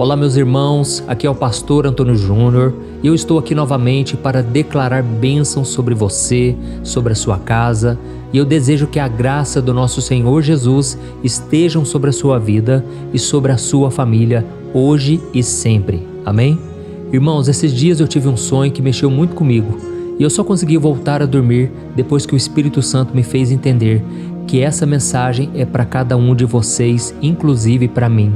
Olá meus irmãos, aqui é o pastor Antônio Júnior e eu estou aqui novamente para declarar bênçãos sobre você, sobre a sua casa, e eu desejo que a graça do nosso Senhor Jesus estejam sobre a sua vida e sobre a sua família hoje e sempre. Amém? Irmãos, esses dias eu tive um sonho que mexeu muito comigo e eu só consegui voltar a dormir depois que o Espírito Santo me fez entender que essa mensagem é para cada um de vocês, inclusive para mim.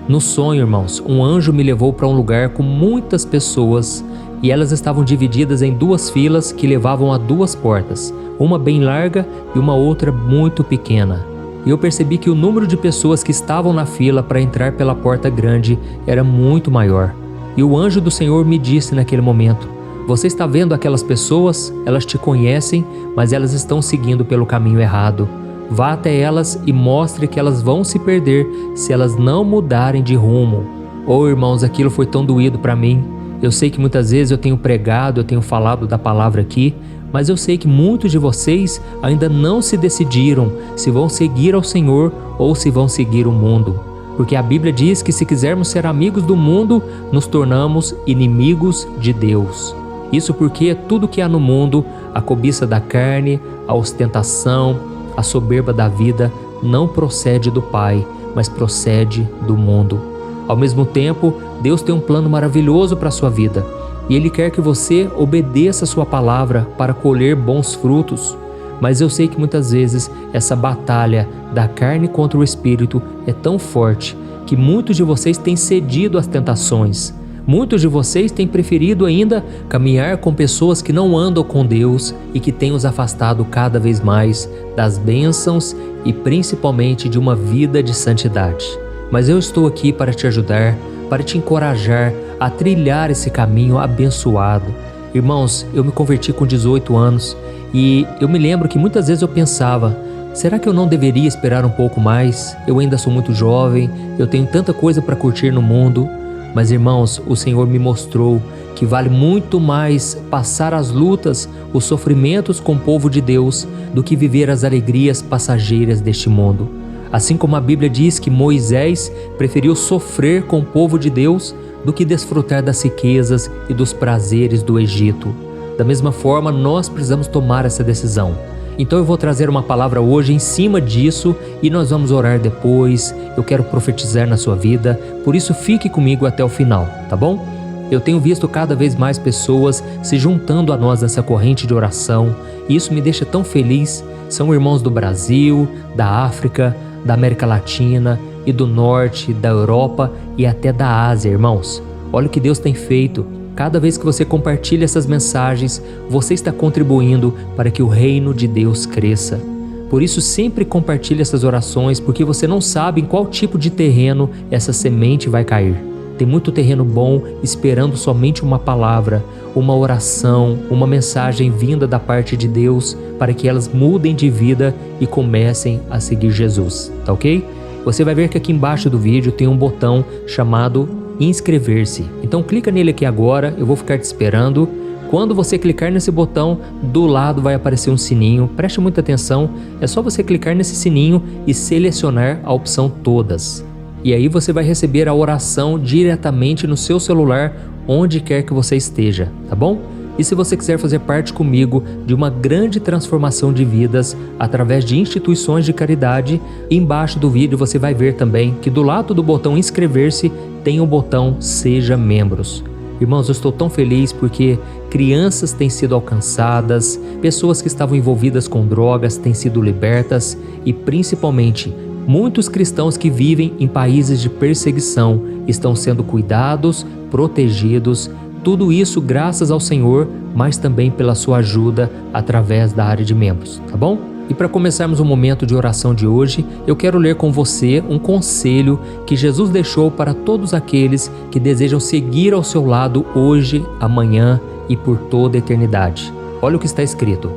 No sonho, irmãos, um anjo me levou para um lugar com muitas pessoas e elas estavam divididas em duas filas que levavam a duas portas, uma bem larga e uma outra muito pequena. E eu percebi que o número de pessoas que estavam na fila para entrar pela porta grande era muito maior. E o anjo do Senhor me disse naquele momento: você está vendo aquelas pessoas? Elas te conhecem, mas elas estão seguindo pelo caminho errado. Vá até elas e mostre que elas vão se perder se elas não mudarem de rumo. Oh, irmãos, aquilo foi tão doído para mim. Eu sei que muitas vezes eu tenho pregado, eu tenho falado da palavra aqui, mas eu sei que muitos de vocês ainda não se decidiram se vão seguir ao Senhor ou se vão seguir o mundo. Porque a Bíblia diz que se quisermos ser amigos do mundo, nos tornamos inimigos de Deus. Isso porque tudo que há no mundo, a cobiça da carne, a ostentação, a soberba da vida não procede do Pai, mas procede do mundo. Ao mesmo tempo, Deus tem um plano maravilhoso para a sua vida e Ele quer que você obedeça a sua palavra para colher bons frutos. Mas eu sei que muitas vezes essa batalha da carne contra o Espírito é tão forte que muitos de vocês têm cedido às tentações. Muitos de vocês têm preferido ainda caminhar com pessoas que não andam com Deus e que têm os afastado cada vez mais das bênçãos e principalmente de uma vida de santidade. Mas eu estou aqui para te ajudar, para te encorajar a trilhar esse caminho abençoado. Irmãos, eu me converti com 18 anos e eu me lembro que muitas vezes eu pensava: será que eu não deveria esperar um pouco mais? Eu ainda sou muito jovem, eu tenho tanta coisa para curtir no mundo. Mas irmãos, o Senhor me mostrou que vale muito mais passar as lutas, os sofrimentos com o povo de Deus do que viver as alegrias passageiras deste mundo. Assim como a Bíblia diz que Moisés preferiu sofrer com o povo de Deus do que desfrutar das riquezas e dos prazeres do Egito. Da mesma forma, nós precisamos tomar essa decisão. Então eu vou trazer uma palavra hoje em cima disso e nós vamos orar depois. Eu quero profetizar na sua vida, por isso fique comigo até o final, tá bom? Eu tenho visto cada vez mais pessoas se juntando a nós nessa corrente de oração e isso me deixa tão feliz. São irmãos do Brasil, da África, da América Latina e do Norte, da Europa e até da Ásia, irmãos. Olha o que Deus tem feito. Cada vez que você compartilha essas mensagens, você está contribuindo para que o reino de Deus cresça. Por isso, sempre compartilhe essas orações, porque você não sabe em qual tipo de terreno essa semente vai cair. Tem muito terreno bom esperando somente uma palavra, uma oração, uma mensagem vinda da parte de Deus para que elas mudem de vida e comecem a seguir Jesus, tá ok? Você vai ver que aqui embaixo do vídeo tem um botão chamado inscrever-se. Então clica nele aqui agora, eu vou ficar te esperando. Quando você clicar nesse botão, do lado vai aparecer um sininho. Preste muita atenção, é só você clicar nesse sininho e selecionar a opção todas. E aí você vai receber a oração diretamente no seu celular, onde quer que você esteja, tá bom? E se você quiser fazer parte comigo de uma grande transformação de vidas através de instituições de caridade, embaixo do vídeo você vai ver também que do lado do botão inscrever-se tem o botão Seja Membros. Irmãos, eu estou tão feliz porque crianças têm sido alcançadas, pessoas que estavam envolvidas com drogas têm sido libertas e principalmente muitos cristãos que vivem em países de perseguição estão sendo cuidados, protegidos. Tudo isso graças ao Senhor, mas também pela sua ajuda através da área de membros, tá bom? E para começarmos o momento de oração de hoje, eu quero ler com você um conselho que Jesus deixou para todos aqueles que desejam seguir ao seu lado hoje, amanhã e por toda a eternidade. Olha o que está escrito: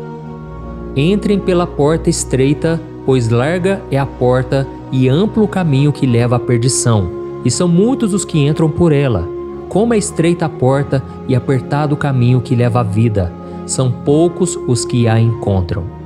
entrem pela porta estreita, pois larga é a porta e amplo o caminho que leva à perdição, e são muitos os que entram por ela. Como é estreita a porta e apertado o caminho que leva à vida, são poucos os que a encontram.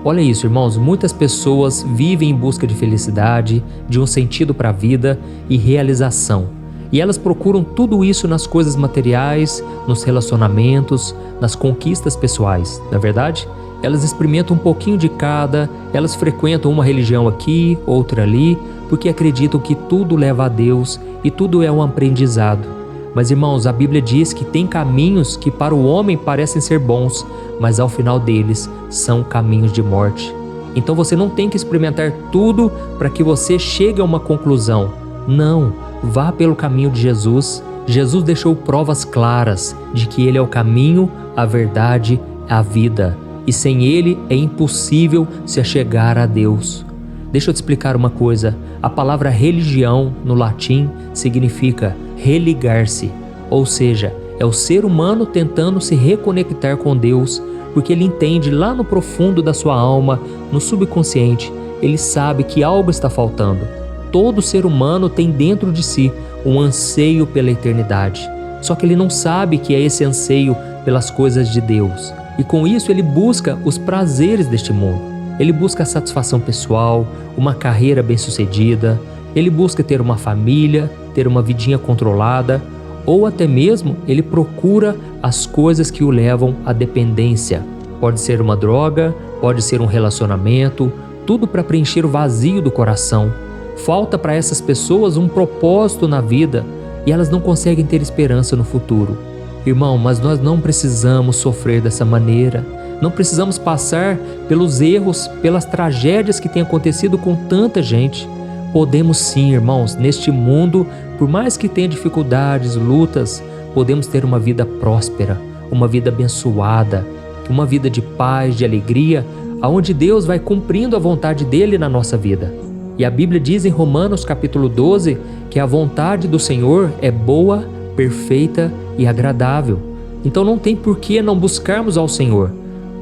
Olha isso, irmãos, muitas pessoas vivem em busca de felicidade, de um sentido para a vida e realização. E elas procuram tudo isso nas coisas materiais, nos relacionamentos, nas conquistas pessoais, não é verdade? Elas experimentam um pouquinho de cada, elas frequentam uma religião aqui, outra ali, porque acreditam que tudo leva a Deus e tudo é um aprendizado. Mas irmãos, a Bíblia diz que tem caminhos que para o homem parecem ser bons, mas ao final deles são caminhos de morte. Então você não tem que experimentar tudo para que você chegue a uma conclusão. Não, vá pelo caminho de Jesus. Jesus deixou provas claras de que Ele é o caminho, a verdade, a vida. E sem Ele é impossível se achegar a Deus. Deixa eu te explicar uma coisa. A palavra religião, no latim, significa religar-se. Ou seja, é o ser humano tentando se reconectar com Deus, porque ele entende lá no profundo da sua alma, no subconsciente, ele sabe que algo está faltando. Todo ser humano tem dentro de si um anseio pela eternidade. Só que ele não sabe que é esse anseio pelas coisas de Deus. E com isso ele busca os prazeres deste mundo. Ele busca a satisfação pessoal, uma carreira bem-sucedida, ele busca ter uma família, ter uma vidinha controlada, ou até mesmo ele procura as coisas que o levam à dependência. Pode ser uma droga, pode ser um relacionamento, tudo para preencher o vazio do coração. Falta para essas pessoas um propósito na vida e elas não conseguem ter esperança no futuro. Irmão, mas nós não precisamos sofrer dessa maneira. Não precisamos passar pelos erros, pelas tragédias que têm acontecido com tanta gente. Podemos sim, irmãos, neste mundo, por mais que tenha dificuldades, lutas, podemos ter uma vida próspera, uma vida abençoada, uma vida de paz, de alegria, aonde Deus vai cumprindo a vontade dele na nossa vida. E a Bíblia diz em Romanos capítulo 12 que a vontade do Senhor é boa, perfeita e agradável. Então não tem por que não buscarmos ao Senhor.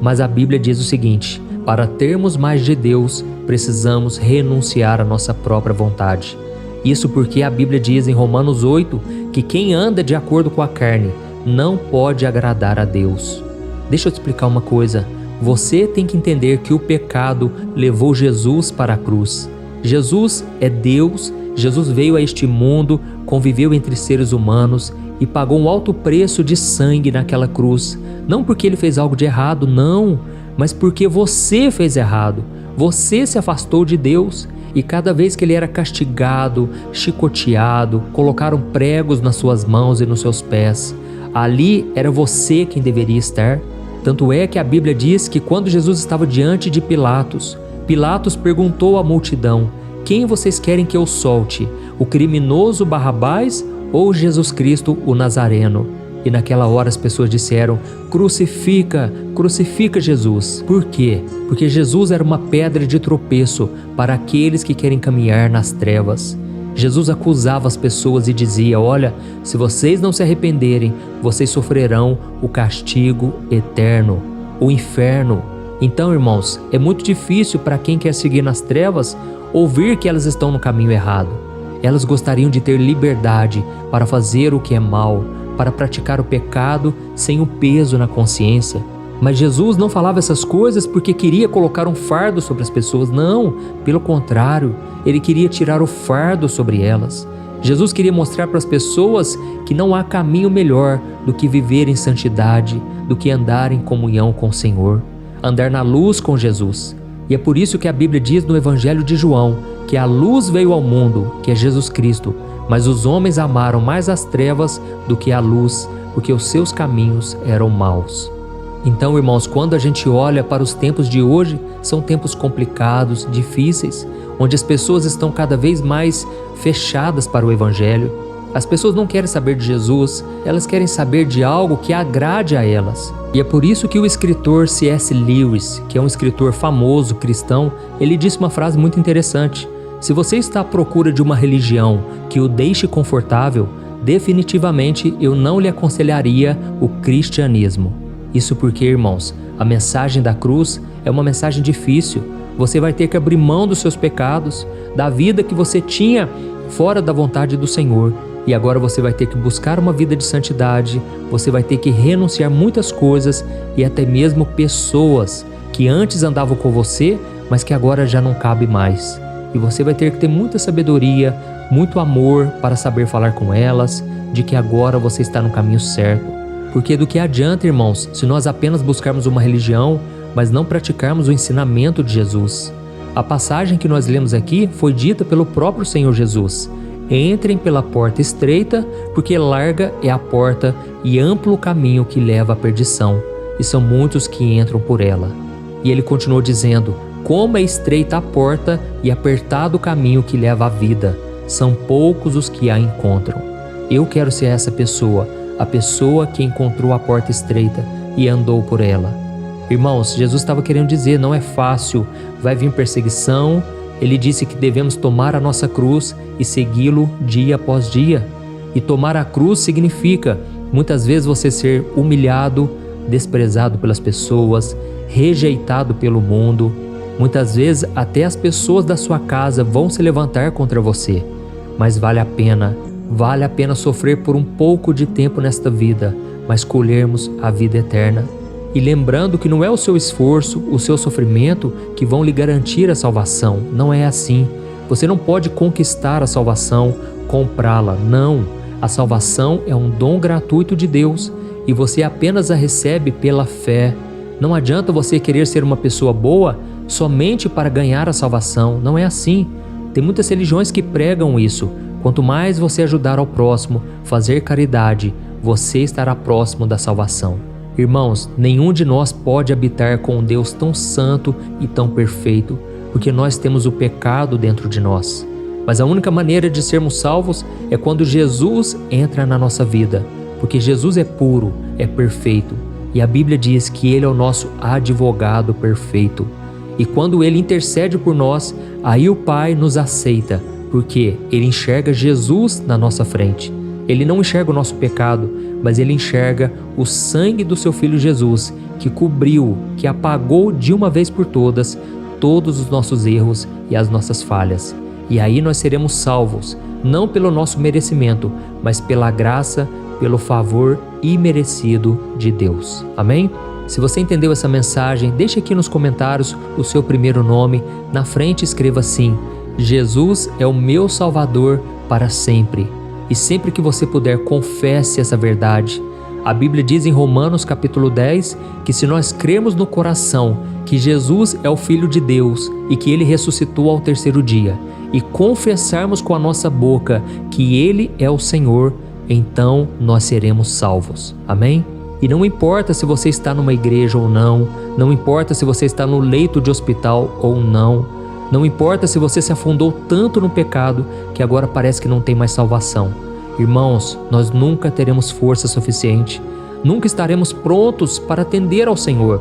Mas a Bíblia diz o seguinte: para termos mais de Deus, precisamos renunciar à nossa própria vontade. Isso porque a Bíblia diz em Romanos 8 que quem anda de acordo com a carne não pode agradar a Deus. Deixa eu te explicar uma coisa. Você tem que entender que o pecado levou Jesus para a cruz. Jesus é Deus, Jesus veio a este mundo, conviveu entre seres humanos e pagou um alto preço de sangue naquela cruz. Não porque ele fez algo de errado, não, mas porque você fez errado. Você se afastou de Deus e cada vez que ele era castigado, chicoteado, colocaram pregos nas suas mãos e nos seus pés. Ali era você quem deveria estar. Tanto é que a Bíblia diz que quando Jesus estava diante de Pilatos, Pilatos perguntou à multidão: quem vocês querem que eu solte? O criminoso Barrabás ou Jesus Cristo, o Nazareno? E naquela hora as pessoas disseram: crucifica, crucifica Jesus. Por quê? Porque Jesus era uma pedra de tropeço para aqueles que querem caminhar nas trevas. Jesus acusava as pessoas e dizia: olha, se vocês não se arrependerem, vocês sofrerão o castigo eterno, o inferno. Então, irmãos, é muito difícil para quem quer seguir nas trevas ouvir que elas estão no caminho errado. Elas gostariam de ter liberdade para fazer o que é mal, para praticar o pecado sem o peso na consciência. Mas Jesus não falava essas coisas porque queria colocar um fardo sobre as pessoas. Não, pelo contrário, ele queria tirar o fardo sobre elas. Jesus queria mostrar para as pessoas que não há caminho melhor do que viver em santidade, do que andar em comunhão com o Senhor, andar na luz com Jesus. E é por isso que a Bíblia diz no Evangelho de João que a luz veio ao mundo, que é Jesus Cristo, mas os homens amaram mais as trevas do que a luz, porque os seus caminhos eram maus. Então, irmãos, quando a gente olha para os tempos de hoje, são tempos complicados, difíceis, onde as pessoas estão cada vez mais fechadas para o Evangelho. As pessoas não querem saber de Jesus, elas querem saber de algo que agrade a elas. E é por isso que o escritor C.S. Lewis, que é um escritor famoso, cristão, ele disse uma frase muito interessante: se você está à procura de uma religião que o deixe confortável, definitivamente eu não lhe aconselharia o cristianismo. Isso porque, irmãos, a mensagem da cruz é uma mensagem difícil. Você vai ter que abrir mão dos seus pecados, da vida que você tinha fora da vontade do Senhor. E agora você vai ter que buscar uma vida de santidade, você vai ter que renunciar muitas coisas e até mesmo pessoas que antes andavam com você, mas que agora já não cabe mais. e você vai ter que ter muita sabedoria, muito amor para saber falar com elas, de que agora você está no caminho certo. Porque do que adianta, irmãos, se nós apenas buscarmos uma religião, mas não praticarmos o ensinamento de Jesus? A passagem que nós lemos aqui foi dita pelo próprio Senhor Jesus. Entrem pela porta estreita, porque larga é a porta e amplo o caminho que leva à perdição, e são muitos que entram por ela. E ele continuou dizendo: como é estreita a porta e apertado o caminho que leva à vida, são poucos os que a encontram. Eu quero ser essa pessoa, a pessoa que encontrou a porta estreita e andou por ela. Irmãos, Jesus estava querendo dizer, não é fácil, vai vir perseguição. Ele disse que devemos tomar a nossa cruz e segui-lo dia após dia. E tomar a cruz significa, muitas vezes, você ser humilhado, desprezado pelas pessoas, rejeitado pelo mundo. Muitas vezes, até as pessoas da sua casa vão se levantar contra você. Mas vale a pena sofrer por um pouco de tempo nesta vida, mas colhermos a vida eterna. E lembrando que não é o seu esforço, o seu sofrimento que vão lhe garantir a salvação. Não é assim. Você não pode conquistar a salvação, comprá-la. Não. A salvação é um dom gratuito de Deus e você apenas a recebe pela fé. Não adianta você querer ser uma pessoa boa somente para ganhar a salvação. Não é assim. Tem muitas religiões que pregam isso. Quanto mais você ajudar ao próximo, fazer caridade, você estará próximo da salvação. Irmãos, nenhum de nós pode habitar com um Deus tão santo e tão perfeito, porque nós temos o pecado dentro de nós. Mas a única maneira de sermos salvos é quando Jesus entra na nossa vida, porque Jesus é puro, é perfeito, e a Bíblia diz que Ele é o nosso advogado perfeito. E quando Ele intercede por nós, aí o Pai nos aceita, porque Ele enxerga Jesus na nossa frente. Ele não enxerga o nosso pecado, mas Ele enxerga o sangue do seu Filho Jesus, que cobriu, que apagou de uma vez por todas todos os nossos erros e as nossas falhas. E aí nós seremos salvos, não pelo nosso merecimento, mas pela graça, pelo favor imerecido de Deus. Amém? Se você entendeu essa mensagem, deixe aqui nos comentários o seu primeiro nome. Na frente escreva assim: Jesus é o meu Salvador para sempre. E sempre que você puder, confesse essa verdade. A Bíblia diz em Romanos capítulo 10 que se nós crermos no coração que Jesus é o Filho de Deus e que Ele ressuscitou ao terceiro dia, e confessarmos com a nossa boca que Ele é o Senhor, então nós seremos salvos. Amém? E não importa se você está numa igreja ou não, não importa se você está no leito de hospital ou não, não importa se você se afundou tanto no pecado que agora parece que não tem mais salvação. Irmãos, nós nunca teremos força suficiente, nunca estaremos prontos para atender ao Senhor,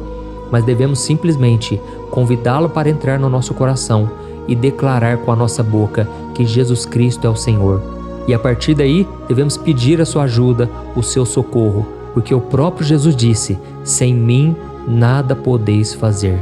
mas devemos simplesmente convidá-lo para entrar no nosso coração e declarar com a nossa boca que Jesus Cristo é o Senhor. E a partir daí, devemos pedir a sua ajuda, o seu socorro, porque o próprio Jesus disse: sem mim nada podeis fazer.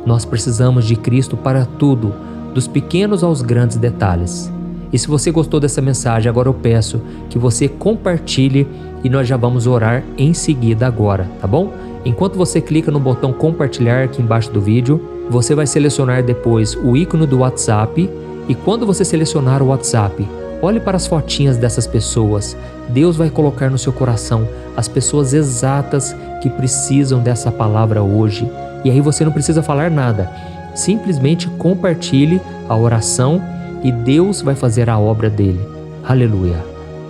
Nós precisamos de Cristo para tudo, dos pequenos aos grandes detalhes. E se você gostou dessa mensagem, agora eu peço que você compartilhe e nós já vamos orar em seguida agora, tá bom? Enquanto você clica no botão compartilhar aqui embaixo do vídeo, você vai selecionar depois o ícone do WhatsApp e quando você selecionar o WhatsApp, olhe para as fotinhas dessas pessoas. Deus vai colocar no seu coração as pessoas exatas que precisam dessa palavra hoje. E aí você não precisa falar nada, simplesmente compartilhe a oração e Deus vai fazer a obra dele. Aleluia!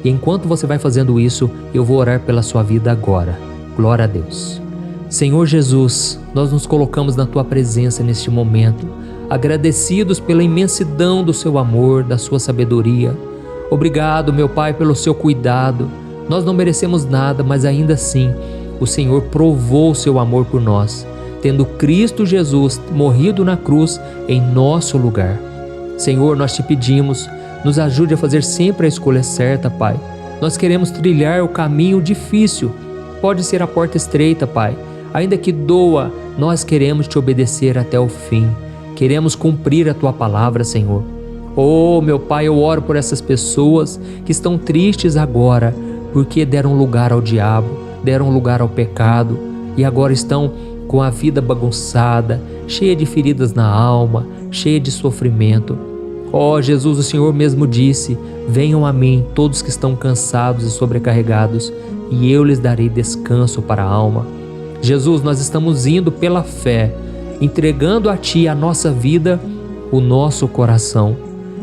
E enquanto você vai fazendo isso, eu vou orar pela sua vida agora. Glória a Deus. Senhor Jesus, nós nos colocamos na Tua presença neste momento, agradecidos pela imensidão do Seu amor, da Sua sabedoria. Obrigado, meu Pai, pelo Seu cuidado. Nós não merecemos nada, mas ainda assim, o Senhor provou o Seu amor por nós, tendo Cristo Jesus morrido na cruz em nosso lugar. Senhor, nós Te pedimos, nos ajude a fazer sempre a escolha certa, Pai. Nós queremos trilhar o caminho difícil, pode ser a porta estreita, Pai. Ainda que doa, nós queremos Te obedecer até o fim. Queremos cumprir a Tua palavra, Senhor. Oh, meu Pai, eu oro por essas pessoas que estão tristes agora, porque deram lugar ao diabo, deram lugar ao pecado e agora estão com a vida bagunçada, cheia de feridas na alma, cheia de sofrimento. Ó Jesus, o Senhor mesmo disse: venham a mim todos que estão cansados e sobrecarregados, e eu lhes darei descanso para a alma. Jesus, nós estamos indo pela fé, entregando a Ti a nossa vida, o nosso coração.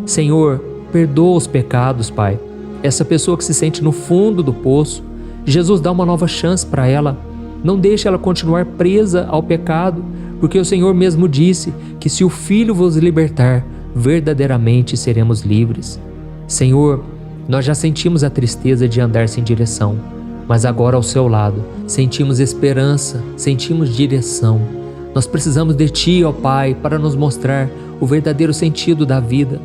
Senhor, perdoa os pecados, Pai. Essa pessoa que se sente no fundo do poço, Jesus, dá uma nova chance para ela. Não deixe ela continuar presa ao pecado, porque o Senhor mesmo disse que se o Filho vos libertar, verdadeiramente seremos livres. Senhor, nós já sentimos a tristeza de andar sem direção, mas agora ao seu lado sentimos esperança, sentimos direção. Nós precisamos de Ti, ó Pai, para nos mostrar o verdadeiro sentido da vida.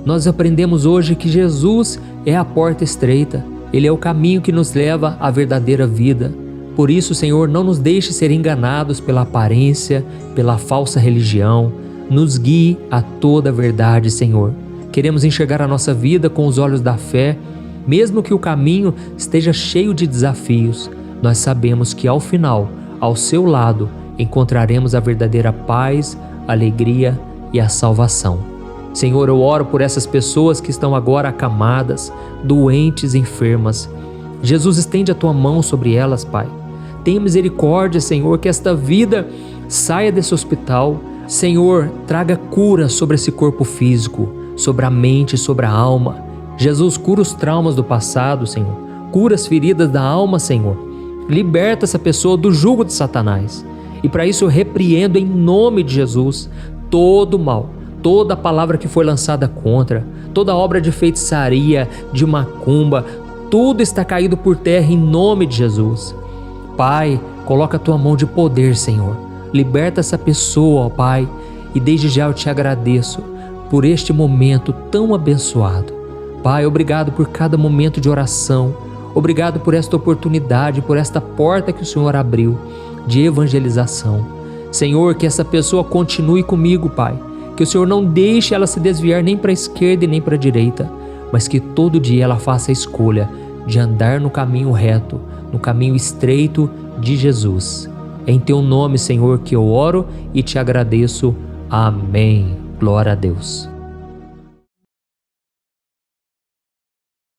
Nós aprendemos hoje que Jesus é a porta estreita, Ele é o caminho que nos leva à verdadeira vida. Por isso, Senhor, não nos deixe ser enganados pela aparência, pela falsa religião. Nos guie a toda a verdade, Senhor. Queremos enxergar a nossa vida com os olhos da fé, mesmo que o caminho esteja cheio de desafios. Nós sabemos que ao final, ao seu lado, encontraremos a verdadeira paz, alegria e a salvação. Senhor, eu oro por essas pessoas que estão agora acamadas, doentes, enfermas. Jesus, estende a Tua mão sobre elas, Pai. Tenha misericórdia, Senhor, que esta vida saia desse hospital. Senhor, traga cura sobre esse corpo físico, sobre a mente, sobre a alma. Jesus, cura os traumas do passado, Senhor. Cura as feridas da alma, Senhor. Liberta essa pessoa do jugo de Satanás. E para isso eu repreendo em nome de Jesus todo mal, toda palavra que foi lançada contra, toda obra de feitiçaria, de macumba, tudo está caído por terra em nome de Jesus. Pai, coloca a Tua mão de poder, Senhor. Liberta essa pessoa, ó Pai, e desde já eu Te agradeço por este momento tão abençoado. Pai, obrigado por cada momento de oração, obrigado por esta oportunidade, por esta porta que o Senhor abriu de evangelização. Senhor, que essa pessoa continue comigo, Pai, que o Senhor não deixe ela se desviar nem para a esquerda e nem para a direita, mas que todo dia ela faça a escolha de andar no caminho reto, no caminho estreito de Jesus. É em Teu nome, Senhor, que eu oro e Te agradeço. Amém. Glória a Deus.